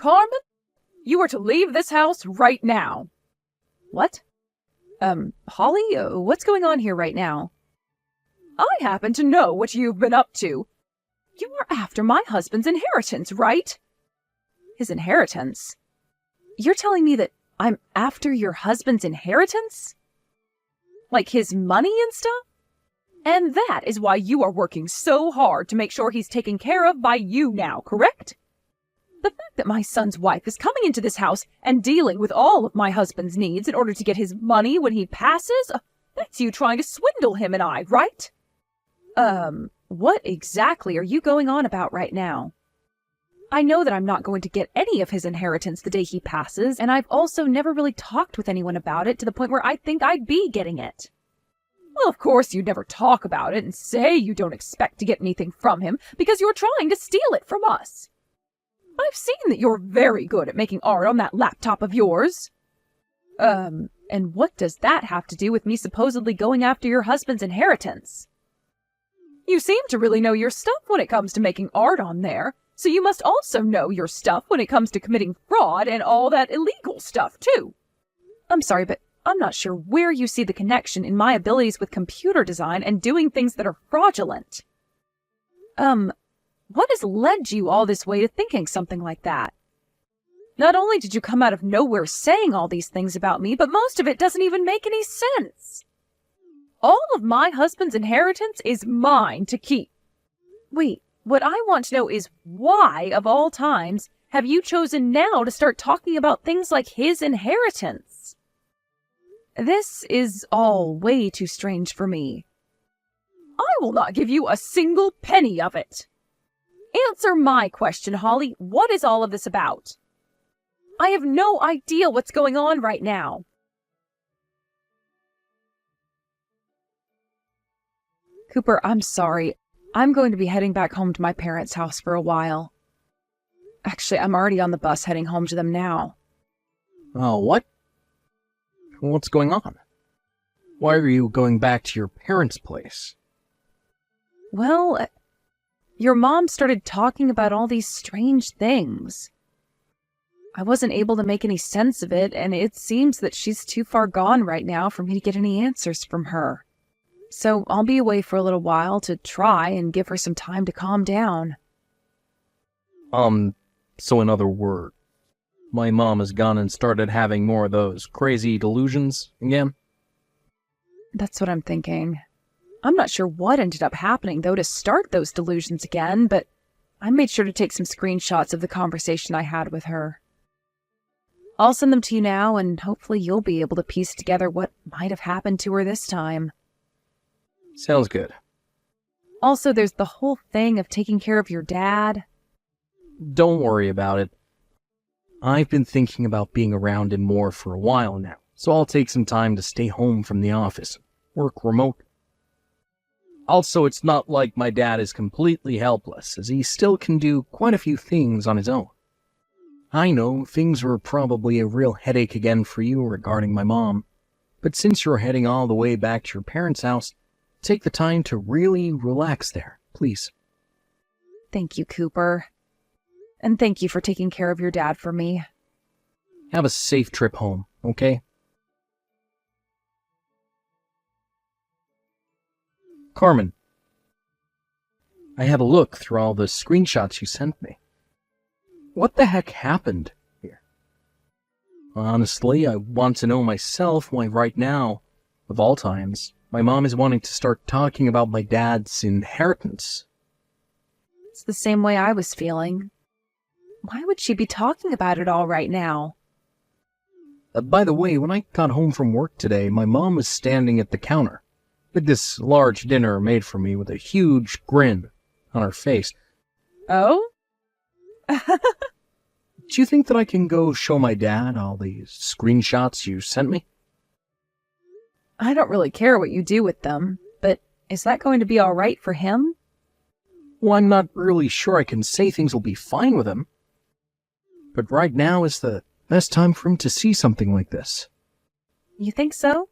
Carmen, you are to leave this house right now. What? Holly, what's going on here right now? I happen to know what you've been up to. You are after my husband's inheritance, right? His inheritance? You're telling me that I'm after your husband's inheritance? Like his money and stuff? And that is why you are working so hard to make sure he's taken care of by you now, correct? The fact that my son's wife is coming into this house and dealing with all of my husband's needs in order to get his money when he passes, that's you trying to swindle him and I, right? What exactly are you going on about right now? I know that I'm not going to get any of his inheritance the day he passes, and I've also never really talked with anyone about it to the point where I think I'd be getting it. Well, of course you'd never talk about it and say you don't expect to get anything from him because you're trying to steal it from us. I've seen that you're very good at making art on that laptop of yours. And what does that have to do with me supposedly going after your husband's inheritance? You seem to really know your stuff when it comes to making art on there, so you must also know your stuff when it comes to committing fraud and all that illegal stuff, too. I'm sorry, but I'm not sure where you see the connection in my abilities with computer design and doing things that are fraudulent. What has led you all this way to thinking something like that? Not only did you come out of nowhere saying all these things about me, but most of it doesn't even make any sense. All of my husband's inheritance is mine to keep. Wait, what I want to know is why, of all times, have you chosen now to start talking about things like his inheritance? This is all way too strange for me. I will not give you a single penny of it. Answer my question, Holly. What is all of this about? I have no idea what's going on right now. Cooper, I'm sorry. I'm going to be heading back home to my parents' house for a while. Actually, I'm already on the bus heading home to them now. Oh, what? What's going on? Why are you going back to your parents' place? Well, your mom started talking about all these strange things. I wasn't able to make any sense of it, and it seems that she's too far gone right now for me to get any answers from her. So I'll be away for a little while to try and give her some time to calm down. So in other words, my mom has gone and started having more of those crazy delusions again? That's what I'm thinking. I'm not sure what ended up happening, though, to start those delusions again, but I made sure to take some screenshots of the conversation I had with her. I'll send them to you now, and hopefully you'll be able to piece together what might have happened to her this time. Sounds good. Also, there's the whole thing of taking care of your dad. Don't worry about it. I've been thinking about being around him more for a while now, so I'll take some time to stay home from the office, work remote. Also, it's not like my dad is completely helpless, as he still can do quite a few things on his own. I know things were probably a real headache again for you regarding my mom, but since you're heading all the way back to your parents' house, take the time to really relax there, please. Thank you, Cooper. And thank you for taking care of your dad for me. Have a safe trip home, okay? Carmen, I had a look through all the screenshots you sent me. What the heck happened here? Honestly, I want to know myself why right now, of all times, my mom is wanting to start talking about my dad's inheritance. It's the same way I was feeling. Why would she be talking about it all right now? By the way, when I got home from work today, my mom was standing at the counter with this large dinner made for me with a huge grin on her face. Oh? Do you think that I can go show my dad all these screenshots you sent me? I don't really care what you do with them, but is that going to be all right for him? Well, I'm not really sure I can say things will be fine with him. But right now is the best time for him to see something like this. You think so?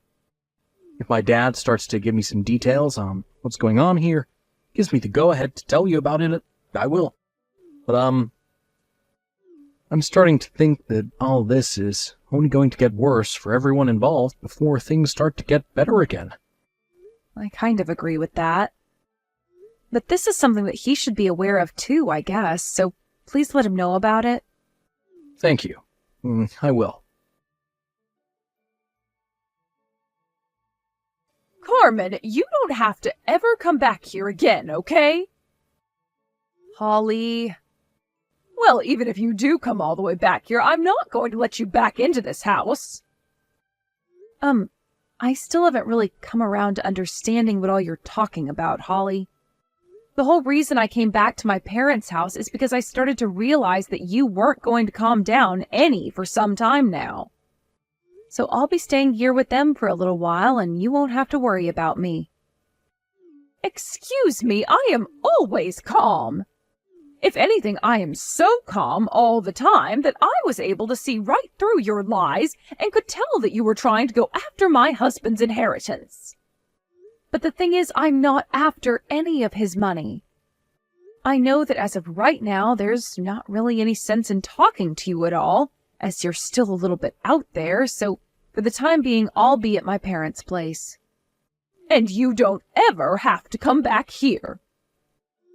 If my dad starts to give me some details on what's going on here, gives me the go-ahead to tell you about it, I will. But, I'm starting to think that all this is only going to get worse for everyone involved before things start to get better again. I kind of agree with that. But this is something that he should be aware of too, I guess, so please let him know about it. Thank you. I will. Carmen, you don't have to ever come back here again, okay? Holly. Well, even if you do come all the way back here, I'm not going to let you back into this house. I still haven't really come around to understanding what all you're talking about, Holly. The whole reason I came back to my parents' house is because I started to realize that you weren't going to calm down any for some time now. So I'll be staying here with them for a little while, and you won't have to worry about me. Excuse me, I am always calm. If anything, I am so calm all the time that I was able to see right through your lies and could tell that you were trying to go after my husband's inheritance. But the thing is, I'm not after any of his money. I know that as of right now, there's not really any sense in talking to you at all, as you're still a little bit out there, so for the time being, I'll be at my parents' place. And you don't ever have to come back here.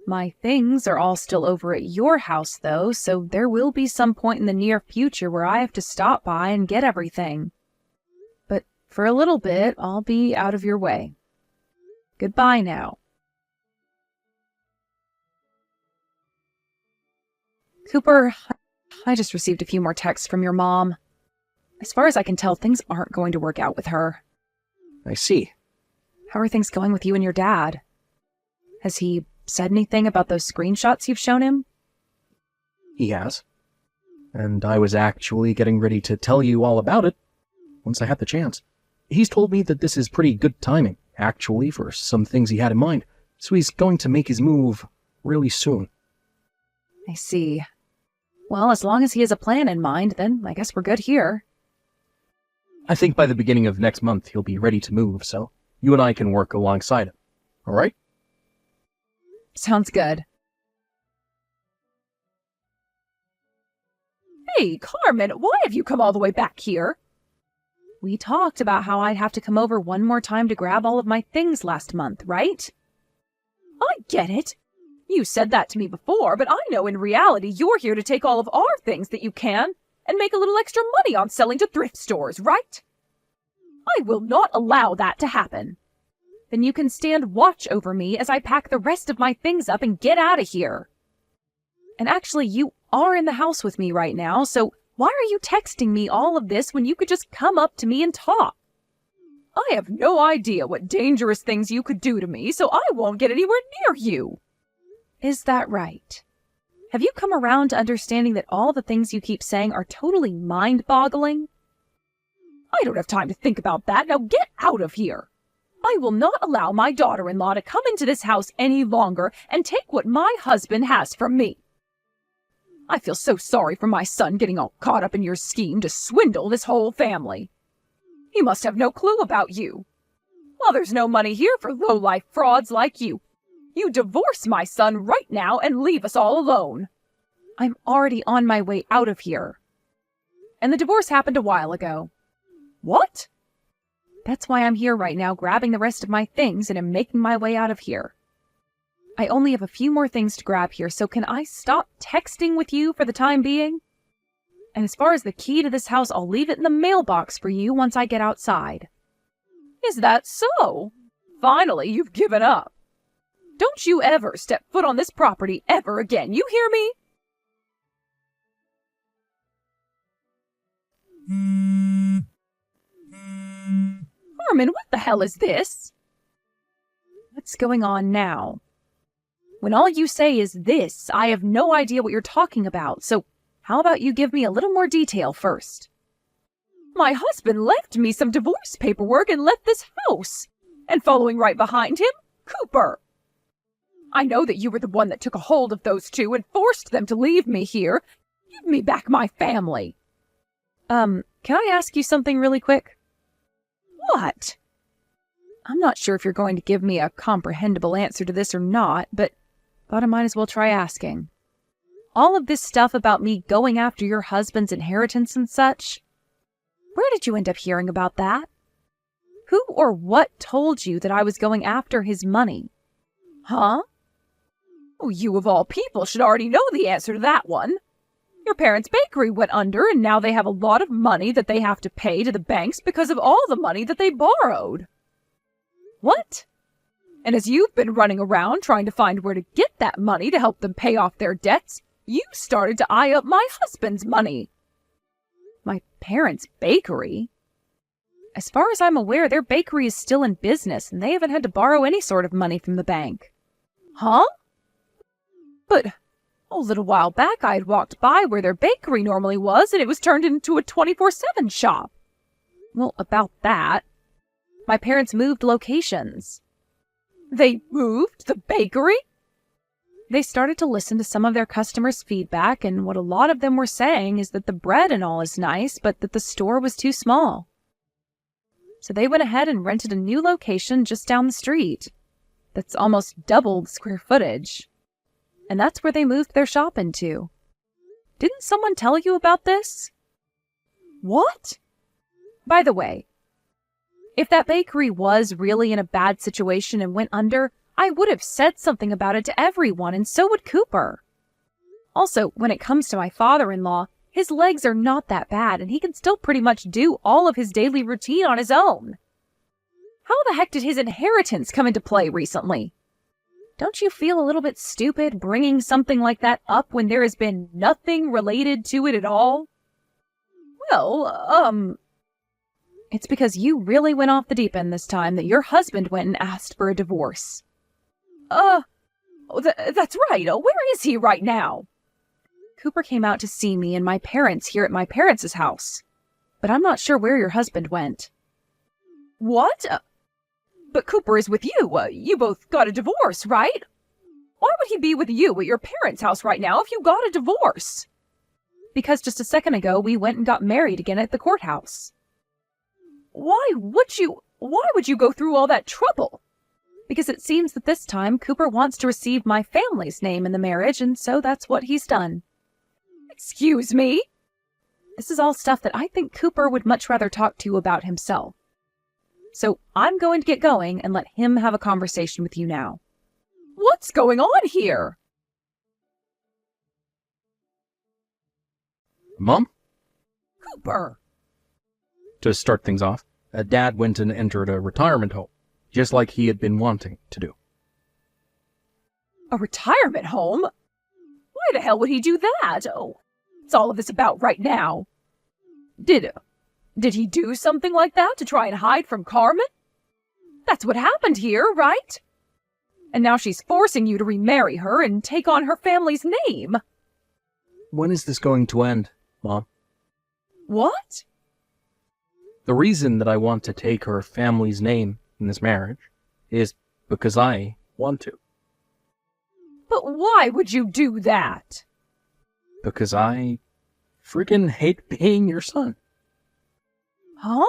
My things are all still over at your house, though, so there will be some point in the near future where I have to stop by and get everything. But for a little bit, I'll be out of your way. Goodbye now. Cooper, I just received a few more texts from your mom. As far as I can tell, things aren't going to work out with her. I see. How are things going with you and your dad? Has he said anything about those screenshots you've shown him? He has. And I was actually getting ready to tell you all about it once I had the chance. He's told me that this is pretty good timing, actually, for some things he had in mind, so he's going to make his move really soon. I see. Well, as long as he has a plan in mind, then I guess we're good here. I think by the beginning of next month he'll be ready to move, so you and I can work alongside him. All right? Sounds good. Hey, Carmen, why have you come all the way back here? We talked about how I'd have to come over one more time to grab all of my things last month, right? I get it. You said that to me before, but I know in reality you're here to take all of our things that you can and make a little extra money on selling to thrift stores, right? I will not allow that to happen. Then you can stand watch over me as I pack the rest of my things up and get out of here. And actually, you are in the house with me right now, so why are you texting me all of this when you could just come up to me and talk? I have no idea what dangerous things you could do to me, so I won't get anywhere near you. Is that right? Have you come around to understanding that all the things you keep saying are totally mind-boggling? I don't have time to think about that. Now get out of here. I will not allow my daughter-in-law to come into this house any longer and take what my husband has from me. I feel so sorry for my son getting all caught up in your scheme to swindle this whole family. He must have no clue about you. Well, there's no money here for low-life frauds like you. You divorce my son right now and leave us all alone. I'm already on my way out of here. And the divorce happened a while ago. What? That's why I'm here right now, grabbing the rest of my things and am making my way out of here. I only have a few more things to grab here, so can I stop texting with you for the time being? And as far as the key to this house, I'll leave it in the mailbox for you once I get outside. Is that so? Finally, you've given up. Don't you ever step foot on this property ever again, you hear me? Carmen, what the hell is this? What's going on now? When all you say is this, I have no idea what you're talking about, so how about you give me a little more detail first? My husband left me some divorce paperwork and left this house. And following right behind him, Cooper. I know that you were the one that took a hold of those two and forced them to leave me here. Give me back my family. Can I ask you something really quick? What? I'm not sure if you're going to give me a comprehensible answer to this or not, but thought I might as well try asking. all of this stuff about me going after your husband's inheritance and such. Where did you end up hearing about that? Who or what told you that I was going after his money? Huh? Oh, you of all people should already know the answer to that one. Your parents' bakery went under, and now they have a lot of money that they have to pay to the banks because of all the money that they borrowed. What? And as you've been running around trying to find where to get that money to help them pay off their debts, you started to eye up my husband's money. My parents' bakery? As far as I'm aware, their bakery is still in business, and they haven't had to borrow any sort of money from the bank. Huh? But a little while back I had walked by where their bakery normally was, and it was turned into a 24/7 shop. Well, about that. My parents moved locations. They moved the bakery? They started to listen to some of their customers' feedback, and what a lot of them were saying is that the bread and all is nice, but that the store was too small. So they went ahead and rented a new location just down the street. That's almost double the square footage. And that's where they moved their shop into. Didn't someone tell you about this? What? By the way, if that bakery was really in a bad situation and went under, I would have said something about it to everyone, and so would Cooper. Also, when it comes to my father-in-law, his legs are not that bad, and he can still pretty much do all of his daily routine on his own. How the heck did his inheritance come into play recently? Don't you feel a little bit stupid bringing something like that up when there has been nothing related to it at all? Well, it's because you really went off the deep end this time that your husband went and asked for a divorce. That's right. Where is he right now? Cooper came out to see me and my parents here at my parents' house. But I'm not sure where your husband went. What? But Cooper is with you. You both got a divorce, right? Why would he be with you at your parents' house right now if you got a divorce? Because just a second ago, we went and got married again at the courthouse. Why would you go through all that trouble? Because it seems that this time Cooper wants to receive my family's name in the marriage, and so that's what he's done. Excuse me? This is all stuff that I think Cooper would much rather talk to you about himself. So I'm going to get going and let him have a conversation with you now. What's going on here? Mom? Cooper! To start things off, Dad went and entered a retirement home, just like he had been wanting to do. A retirement home? Why the hell would he do that? Oh, what's all of this about right now? Did he do something like that to try and hide from Carmen? That's what happened here, right? And now she's forcing you to remarry her and take on her family's name. When is this going to end, Mom? What? The reason that I want to take her family's name in this marriage is because I want to. But why would you do that? Because I freaking hate being your son. Huh?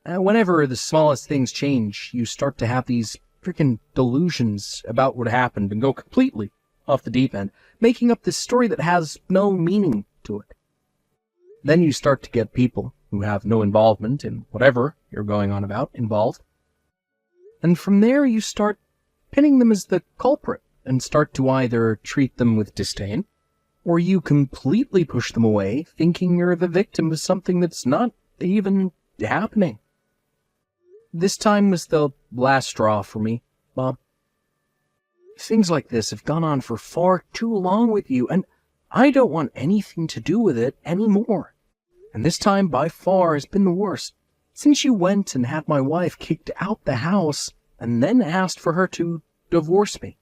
Whenever the smallest things change, you start to have these freaking delusions about what happened and go completely off the deep end, making up this story that has no meaning to it. Then you start to get people who have no involvement in whatever you're going on about involved. And from there you start pinning them as the culprit and start to either treat them with disdain, or you completely push them away thinking you're the victim of something that's not even happening. This time was the last straw for me, Mom. Things like this have gone on for far too long with you, and I don't want anything to do with it anymore. And this time by far has been the worst, since you went and had my wife kicked out the house and then asked for her to divorce me.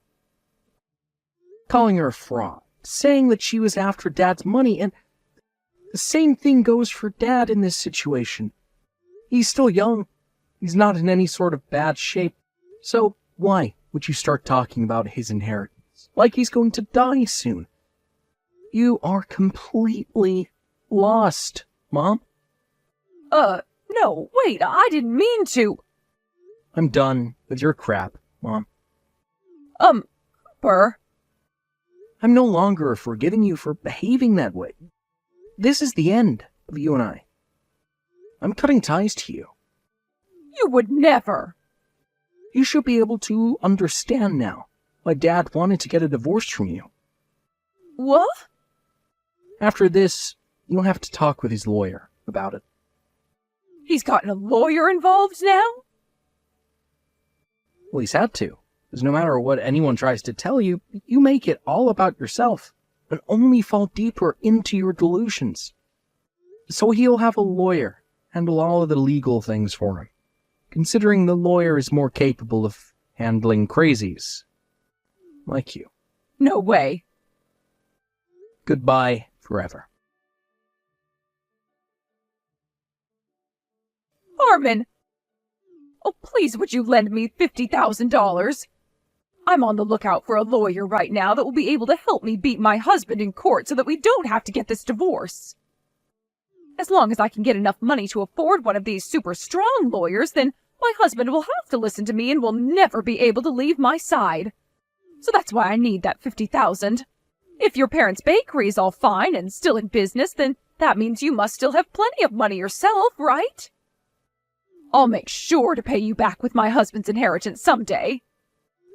Calling her a fraud, saying that she was after Dad's money, and the same thing goes for Dad in this situation. He's still young. He's not in any sort of bad shape. So why would you start talking about his inheritance like he's going to die soon? You are completely lost, Mom. No, wait, I didn't mean to. I'm done with your crap, Mom. Cooper. I'm no longer forgiving you for behaving that way. This is the end of you and I. I'm cutting ties to you. You would never. You should be able to understand now why Dad wanted to get a divorce from you. What? After this, you'll have to talk with his lawyer about it. He's gotten a lawyer involved now? Well, he's had to, because no matter what anyone tries to tell you, you make it all about yourself and only fall deeper into your delusions. So he'll have a lawyer handle all of the legal things for him, considering the lawyer is more capable of handling crazies like you. No way. Goodbye forever. Armin! Oh, please would you lend me $50,000? I'm on the lookout for a lawyer right now that will be able to help me beat my husband in court so that we don't have to get this divorce. As long as I can get enough money to afford one of these super strong lawyers, then my husband will have to listen to me and will never be able to leave my side. So that's why I need that $50,000. If your parents' bakery is all fine and still in business, then that means you must still have plenty of money yourself, right? I'll make sure to pay you back with my husband's inheritance someday.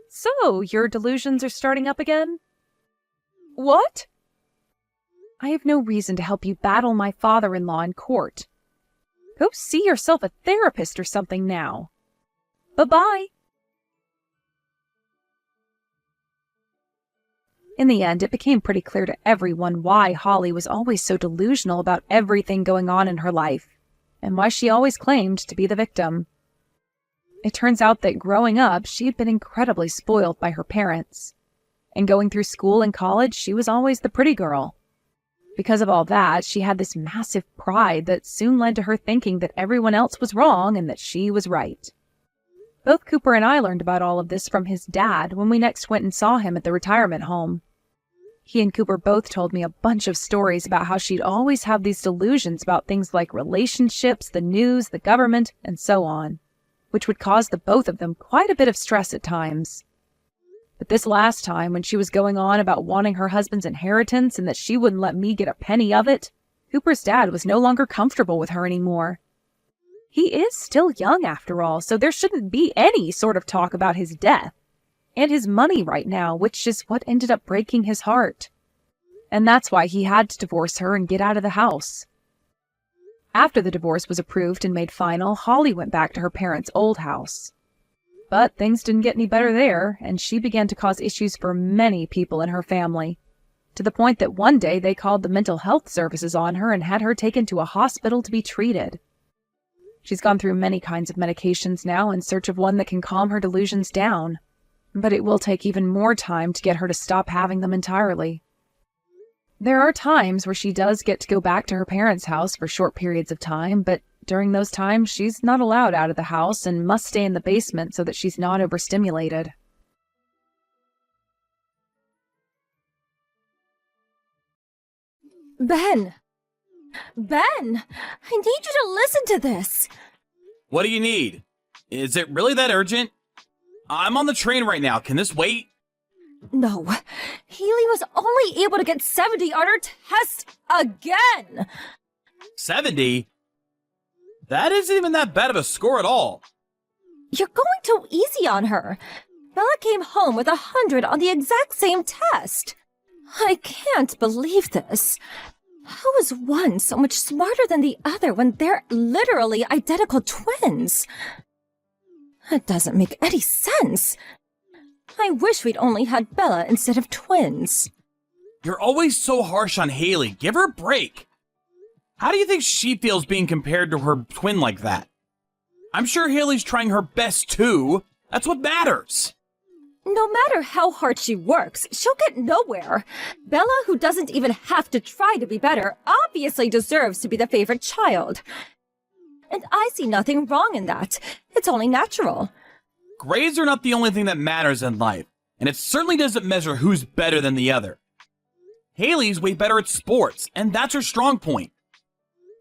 So, your delusions are starting up again? What? I have no reason to help you battle my father-in-law in court. Go see yourself a therapist or something now. Bye-bye. In the end, it became pretty clear to everyone why Holly was always so delusional about everything going on in her life, and why she always claimed to be the victim. It turns out that growing up, she had been incredibly spoiled by her parents. And going through school and college, she was always the pretty girl. Because of all that, she had this massive pride that soon led to her thinking that everyone else was wrong and that she was right. Both Cooper and I learned about all of this from his dad when we next went and saw him at the retirement home. He and Cooper both told me a bunch of stories about how she'd always have these delusions about things like relationships, the news, the government, and so on, which would cause the both of them quite a bit of stress at times. But this last time, when she was going on about wanting her husband's inheritance and that she wouldn't let me get a penny of it, Cooper's dad was no longer comfortable with her anymore. He is still young after all, so there shouldn't be any sort of talk about his death and his money right now, which is what ended up breaking his heart. And that's why he had to divorce her and get out of the house. After the divorce was approved and made final, Holly went back to her parents' old house. But things didn't get any better there, and she began to cause issues for many people in her family, to the point that one day they called the mental health services on her and had her taken to a hospital to be treated. She's gone through many kinds of medications now in search of one that can calm her delusions down, but it will take even more time to get her to stop having them entirely. There are times where she does get to go back to her parents' house for short periods of time, but during those times she's not allowed out of the house and must stay in the basement so that she's not overstimulated. Ben! Ben! I need you to listen to this! What do you need? Is it really that urgent? I'm on the train right now. Can this wait? No. Haley was only able to get 70 on her test again! 70? That isn't even that bad of a score at all. You're going too easy on her. Bella came home with 100 on the exact same test. I can't believe this. How is one so much smarter than the other when they're literally identical twins? That doesn't make any sense. I wish we'd only had Bella instead of twins. You're always so harsh on Haley. Give her a break. How do you think she feels being compared to her twin like that? I'm sure Haley's trying her best too. That's what matters. No matter how hard she works, she'll get nowhere. Bella, who doesn't even have to try to be better, obviously deserves to be the favorite child. And I see nothing wrong in that. It's only natural. Grades are not the only thing that matters in life, and it certainly doesn't measure who's better than the other. Haley's way better at sports, and that's her strong point.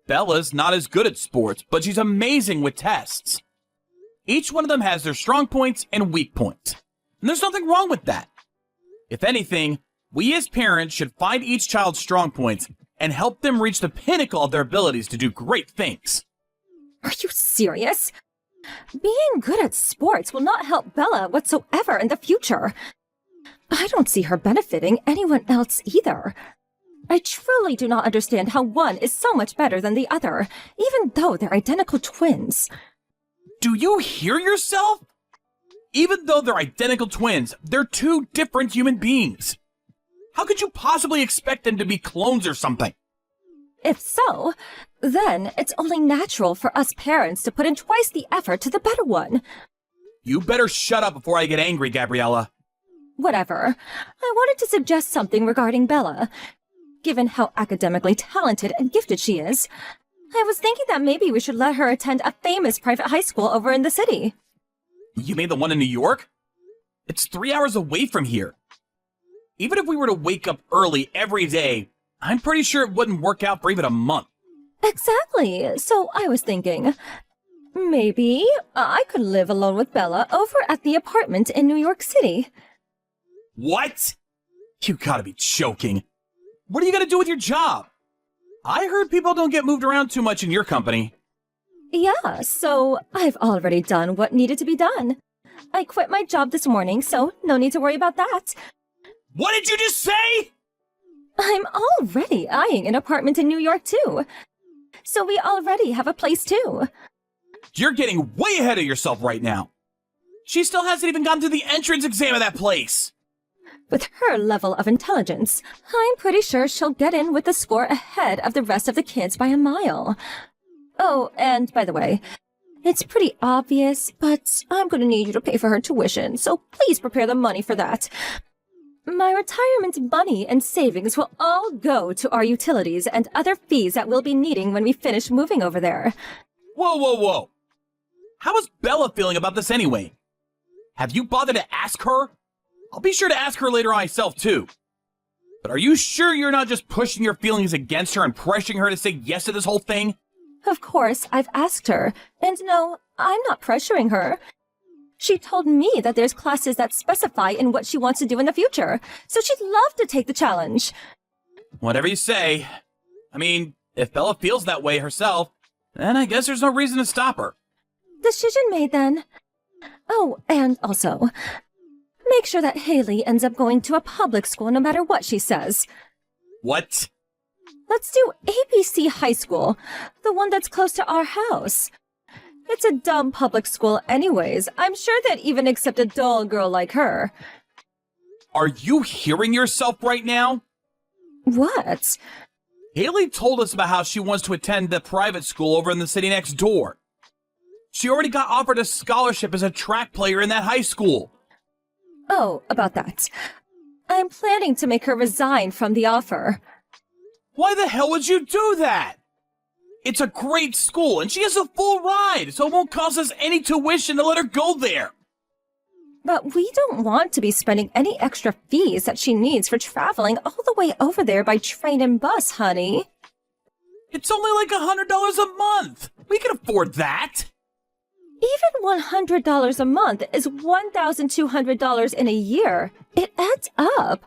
Bella's not as good at sports, but she's amazing with tests. Each one of them has their strong points and weak points, and there's nothing wrong with that. If anything, We as parents should find each child's strong points and help them reach the pinnacle of their abilities to do great things. Are you serious? Being good at sports will not help Bella whatsoever in the future. I don't see her benefiting anyone else either. I truly do not understand how one is so much better than the other, even though they're identical twins. Do you hear yourself? Even though they're identical twins, they're two different human beings. How could you possibly expect them to be clones or something? If so, then it's only natural for us parents to put in twice the effort to the better one. You better shut up before I get angry, Gabriella. Whatever. I wanted to suggest something regarding Bella. Given how academically talented and gifted she is, I was thinking that maybe we should let her attend a famous private high school over in the city. You mean the one in New York? It's 3 hours away from here. Even if we were to wake up early every day, I'm pretty sure it wouldn't work out for even a month. Exactly. So I was thinking, maybe I could live alone with Bella over at the apartment in New York City. What? You gotta be joking. What are you gonna do with your job? I heard people don't get moved around too much in your company. Yeah, so I've already done what needed to be done. I quit my job this morning, so no need to worry about that. What did you just say? I'm already eyeing an apartment in New York, too. So we already have a place, too. You're getting way ahead of yourself right now. She still hasn't even gone through the entrance exam of that place. With her level of intelligence, I'm pretty sure she'll get in with the score ahead of the rest of the kids by a mile. Oh, and by the way, it's pretty obvious, but I'm going to need you to pay for her tuition, so please prepare the money for that. My retirement money and savings will all go to our utilities and other fees that we'll be needing when we finish moving over there. Whoa, whoa, whoa. How is Bella feeling about this anyway? Have you bothered to ask her? I'll be sure to ask her later myself, too. But are you sure you're not just pushing your feelings against her and pressuring her to say yes to this whole thing? Of course, I've asked her, and no, I'm not pressuring her. She told me that there's classes that specify in what she wants to do in the future, so she'd love to take the challenge. Whatever you say. I mean, if Bella feels that way herself, then I guess there's no reason to stop her. Decision made, then. Oh, and also, make sure that Haley ends up going to a public school no matter what she says. What? Let's do ABC High School, the one that's close to our house. It's a dumb public school anyways. I'm sure they'd even accept a dull girl like her. Are you hearing yourself right now? What? Haley told us about how she wants to attend the private school over in the city next door. She already got offered a scholarship as a track player in that high school. Oh, about that. I'm planning to make her resign from the offer. Why the hell would you do that? It's a great school, and she has a full ride, so it won't cost us any tuition to let her go there. But we don't want to be spending any extra fees that she needs for traveling all the way over there by train and bus, honey. It's only like $100 a month. We can afford that. Even $100 a month is $1,200 in a year. It adds up.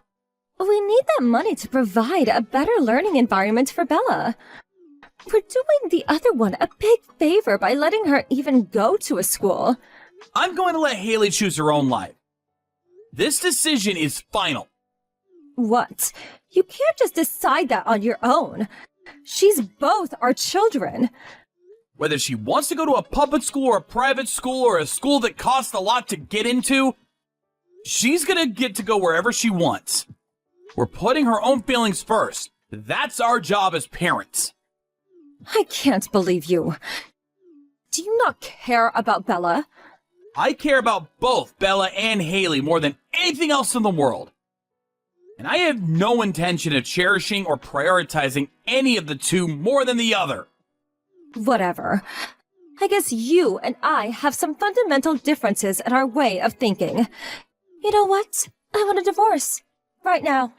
We need that money to provide a better learning environment for Bella. We're doing the other one a big favor by letting her even go to a school. I'm going to let Haley choose her own life. This decision is final. What? You can't just decide that on your own. She's both our children. Whether she wants to go to a public school or a private school or a school that costs a lot to get into, she's going to get to go wherever she wants. We're putting her own feelings first. That's our job as parents. I can't believe you. Do you not care about Bella? I care about both Bella and Haley more than anything else in the world. And I have no intention of cherishing or prioritizing any of the two more than the other. Whatever. I guess you and I have some fundamental differences in our way of thinking. You know what? I want a divorce. Right now.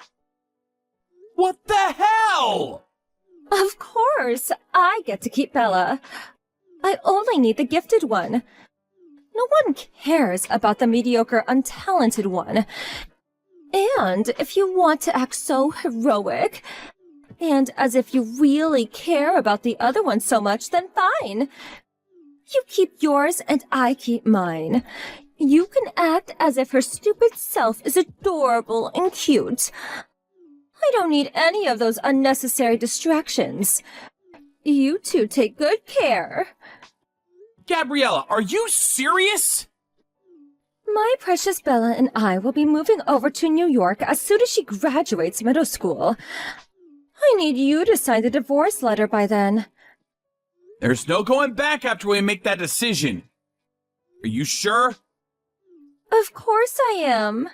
What the hell? Of course, I get to keep Bella. I only need the gifted one. No one cares about the mediocre, untalented one. And if you want to act so heroic, and as if you really care about the other one so much, then fine. You keep yours and I keep mine. You can act as if her stupid self is adorable and cute. I don't need any of those unnecessary distractions. You two take good care. Gabriella, are you serious? My precious Bella and I will be moving over to New York as soon as she graduates middle school. I need you to sign the divorce letter by then. There's no going back after we make that decision. Are you sure? Of course I am.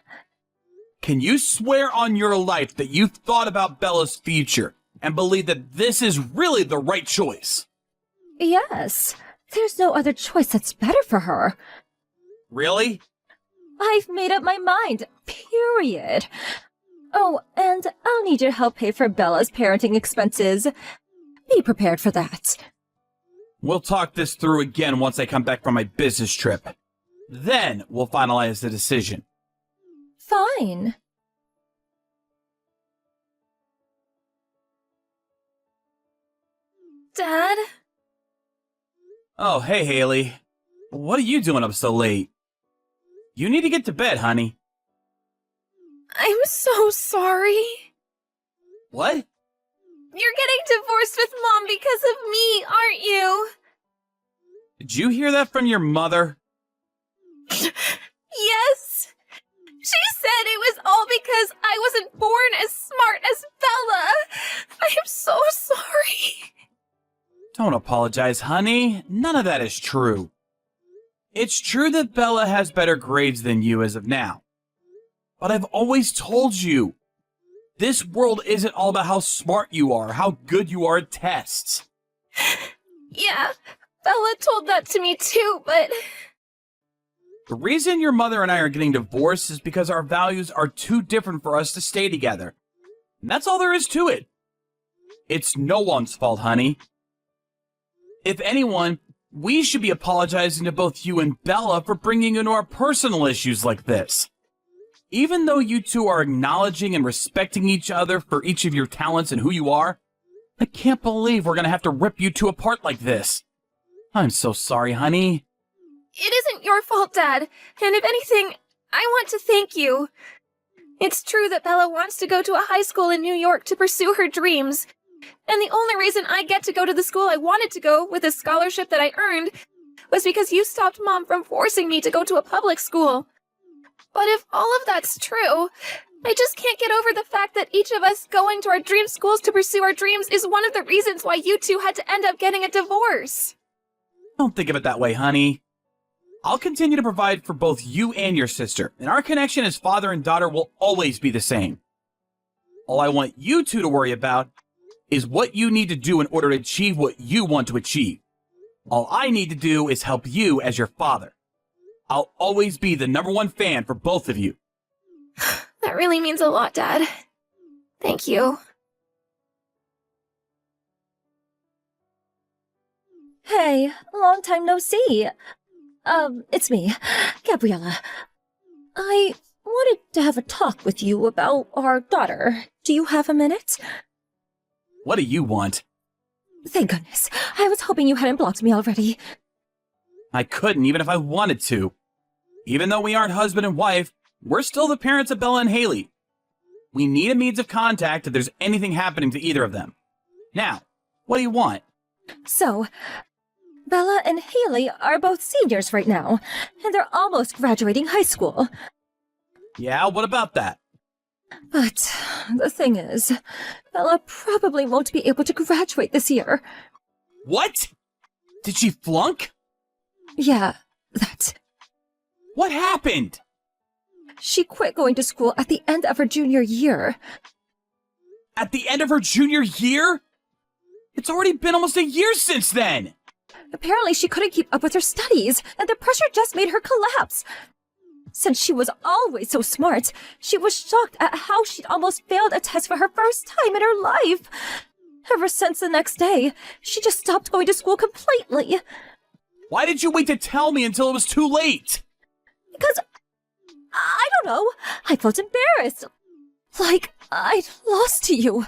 Can you swear on your life that you've thought about Bella's future and believe that this is really the right choice? Yes. There's no other choice that's better for her. Really? I've made up my mind, period. Oh, and I'll need your help pay for Bella's parenting expenses. Be prepared for that. We'll talk this through again once I come back from my business trip. Then we'll finalize the decision. Fine. Dad? Oh, hey, Haley. What are you doing up so late? You need to get to bed, honey. I'm so sorry. What? You're getting divorced with Mom because of me, aren't you? Did you hear that from your mother? Yes. She said it was all because I wasn't born as smart as Bella. I am so sorry. Don't apologize, honey. None of that is true. It's true that Bella has better grades than you as of now. But I've always told you, this world isn't all about how smart you are, how good you are at tests. Yeah, Bella told that to me too, but... The reason your mother and I are getting divorced is because our values are too different for us to stay together. And that's all there is to it. It's no one's fault, honey. If anyone, we should be apologizing to both you and Bella for bringing into our personal issues like this. Even though you two are acknowledging and respecting each other for each of your talents and who you are, I can't believe we're gonna have to rip you two apart like this. I'm so sorry, honey. It isn't your fault, Dad. And if anything, I want to thank you. It's true that Bella wants to go to a high school in New York to pursue her dreams. And the only reason I get to go to the school I wanted to go with a scholarship that I earned was because you stopped Mom from forcing me to go to a public school. But if all of that's true, I just can't get over the fact that each of us going to our dream schools to pursue our dreams is one of the reasons why you two had to end up getting a divorce. Don't think of it that way, honey. I'll continue to provide for both you and your sister, and our connection as father and daughter will always be the same. All I want you two to worry about is what you need to do in order to achieve what you want to achieve. All I need to do is help you as your father. I'll always be the #1 fan for both of you. That really means a lot, Dad. Thank you. Hey, long time no see. It's me, Gabriella. I wanted to have a talk with you about our daughter. Do you have a minute? What do you want? Thank goodness. I was hoping you hadn't blocked me already. I couldn't even if I wanted to. Even though we aren't husband and wife, we're still the parents of Bella and Haley. We need a means of contact if there's anything happening to either of them. Now, what do you want? So, Bella and Haley are both seniors right now, and they're almost graduating high school. Yeah, what about that? But the thing is, Bella probably won't be able to graduate this year. What? Did she flunk? Yeah, that. What happened? She quit going to school at the end of her junior year. At the end of her junior year? It's already been almost a year since then! Apparently she couldn't keep up with her studies, and the pressure just made her collapse. Since she was always so smart, she was shocked at how she'd almost failed a test for her first time in her life. Ever since the next day, she just stopped going to school completely. Why did you wait to tell me until it was too late? Because I don't know. I felt embarrassed. Like I'd lost to you.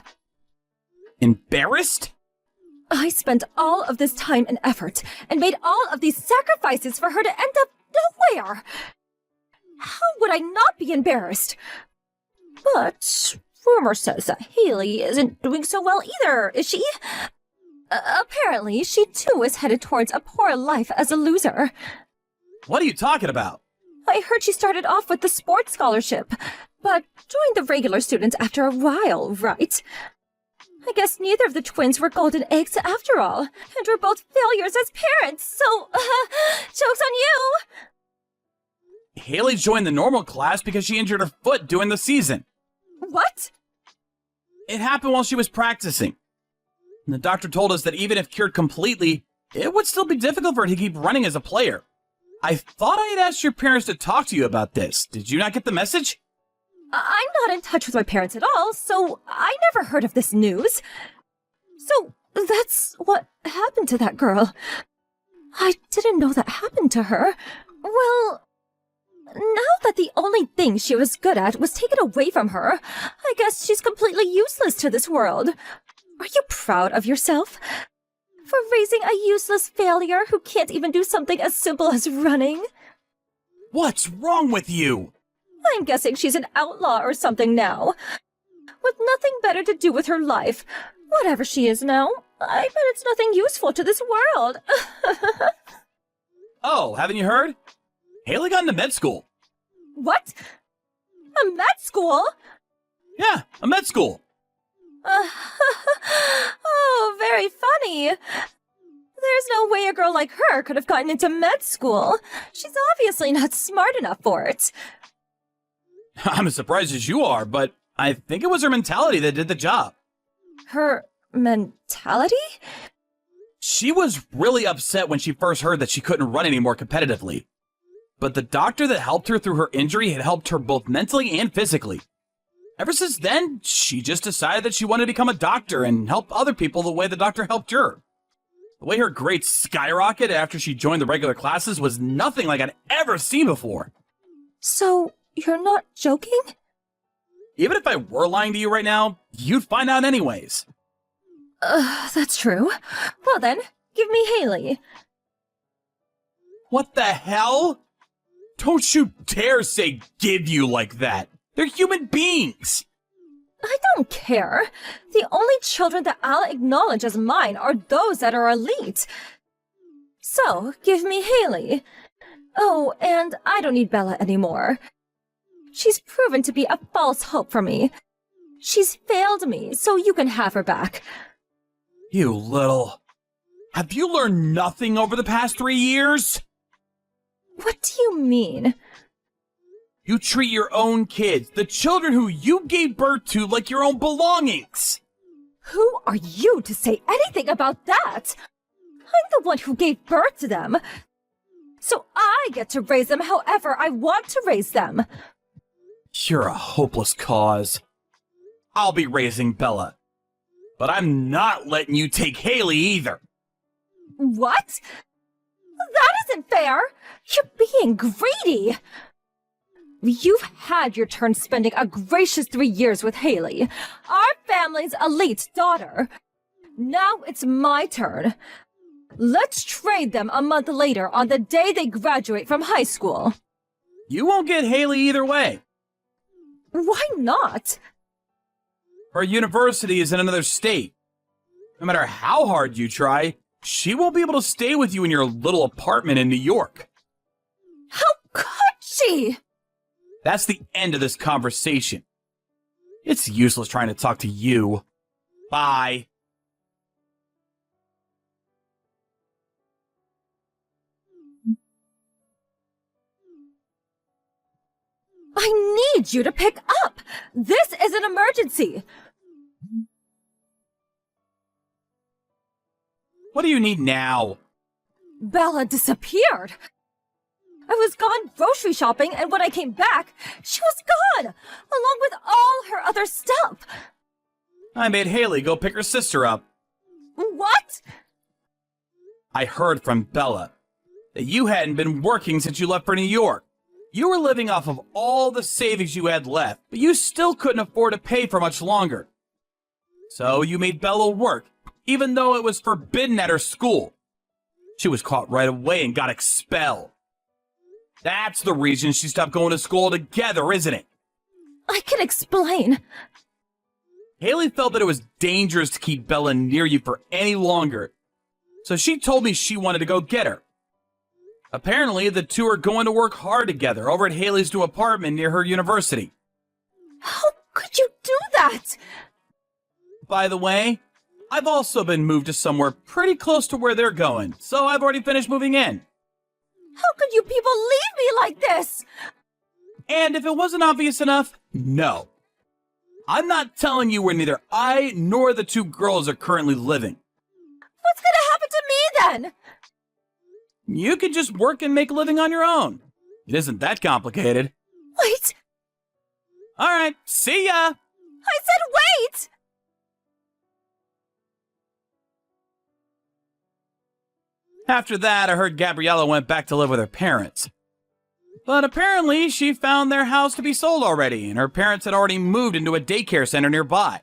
Embarrassed? I spent all of this time and effort and made all of these sacrifices for her to end up nowhere. How would I not be embarrassed? But rumor says that Haley isn't doing so well either, is she? Apparently, she too is headed towards a poor life as a loser. What are you talking about? I heard she started off with the sports scholarship, but joined the regular students after a while, right? I guess neither of the twins were golden eggs after all, and we're both failures as parents, so, joke's on you! Haley joined the normal class because she injured her foot during the season. What? It happened while she was practicing. And the doctor told us that even if cured completely, it would still be difficult for her to keep running as a player. I thought I had asked your parents to talk to you about this. Did you not get the message? I'm not in touch with my parents at all, so I never heard of this news. So that's what happened to that girl. I didn't know that happened to her. Well, now that the only thing she was good at was taken away from her, I guess she's completely useless to this world. Are you proud of yourself? For raising a useless failure who can't even do something as simple as running? What's wrong with you? I'm guessing she's an outlaw or something now. With nothing better to do with her life. Whatever she is now, I bet it's nothing useful to this world. Oh, haven't you heard? Haley got into med school. What? A med school? Yeah, a med school. Oh, very funny. There's no way a girl like her could have gotten into med school. She's obviously not smart enough for it. I'm as surprised as you are, but I think it was her mentality that did the job. Her mentality? She was really upset when she first heard that she couldn't run anymore competitively. But the doctor that helped her through her injury had helped her both mentally and physically. Ever since then, she just decided that she wanted to become a doctor and help other people the way the doctor helped her. The way her grades skyrocketed after she joined the regular classes was nothing like I'd ever seen before. So, you're not joking? Even if I were lying to you right now, you'd find out anyways. That's true. Well then, give me Haley. What the hell? Don't you dare say give you like that. They're human beings. I don't care. The only children that I'll acknowledge as mine are those that are elite. So, give me Haley. Oh, and I don't need Bella anymore. She's proven to be a false hope for me. She's failed me, so you can have her back. You little... Have you learned nothing over the past 3 years? What do you mean? You treat your own kids, the children who you gave birth to, like your own belongings. Who are you to say anything about that? I'm the one who gave birth to them. So I get to raise them however I want to raise them. You're a hopeless cause. I'll be raising Bella. But I'm not letting you take Haley either. What? That isn't fair! You're being greedy! You've had your turn spending a gracious 3 years with Haley, our family's elite daughter. Now it's my turn. Let's trade them a month later on the day they graduate from high school. You won't get Haley either way. Why not? Her university is in another state. No matter how hard you try, she won't be able to stay with you in your little apartment in New York. How could she? That's the end of this conversation. It's useless trying to talk to you. Bye. I need you to pick up! This is an emergency! What do you need now? Bella disappeared! I was gone grocery shopping, and when I came back, she was gone! Along with all her other stuff! I made Haley go pick her sister up. What? I heard from Bella that you hadn't been working since you left for New York. You were living off of all the savings you had left, but you still couldn't afford to pay for much longer. So you made Bella work, even though it was forbidden at her school. She was caught right away and got expelled. That's the reason she stopped going to school altogether, isn't it? I can explain. Haley felt that it was dangerous to keep Bella near you for any longer, so she told me she wanted to go get her. Apparently, the two are going to work hard together over at Haley's new apartment near her university. How could you do that? By the way, I've also been moved to somewhere pretty close to where they're going, so I've already finished moving in. How could you people leave me like this? And if it wasn't obvious enough, no. I'm not telling you where neither I nor the two girls are currently living. What's gonna happen to me then? You could just work and make a living on your own. It isn't that complicated. Wait, Alright, see ya! I said wait! After that, I heard Gabriella went back to live with her parents. But apparently, she found their house to be sold already, and her parents had already moved into a daycare center nearby.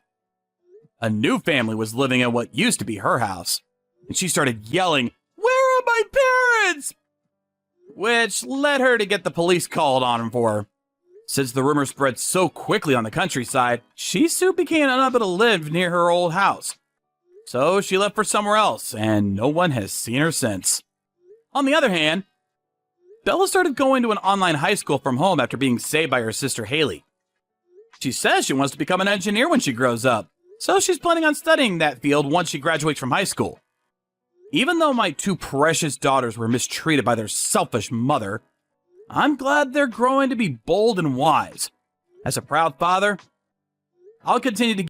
A new family was living in what used to be her house, and she started yelling, "Where are my parents?" Which led her to get the police called on them for her. Since the rumor spread so quickly on the countryside, she soon became unable to live near her old house. So she left for somewhere else, and no one has seen her since. On the other hand, Bella started going to an online high school from home after being saved by her sister Haley. She says she wants to become an engineer when she grows up, so she's planning on studying that field once she graduates from high school. Even though my two precious daughters were mistreated by their selfish mother, I'm glad they're growing to be bold and wise. As a proud father, I'll continue to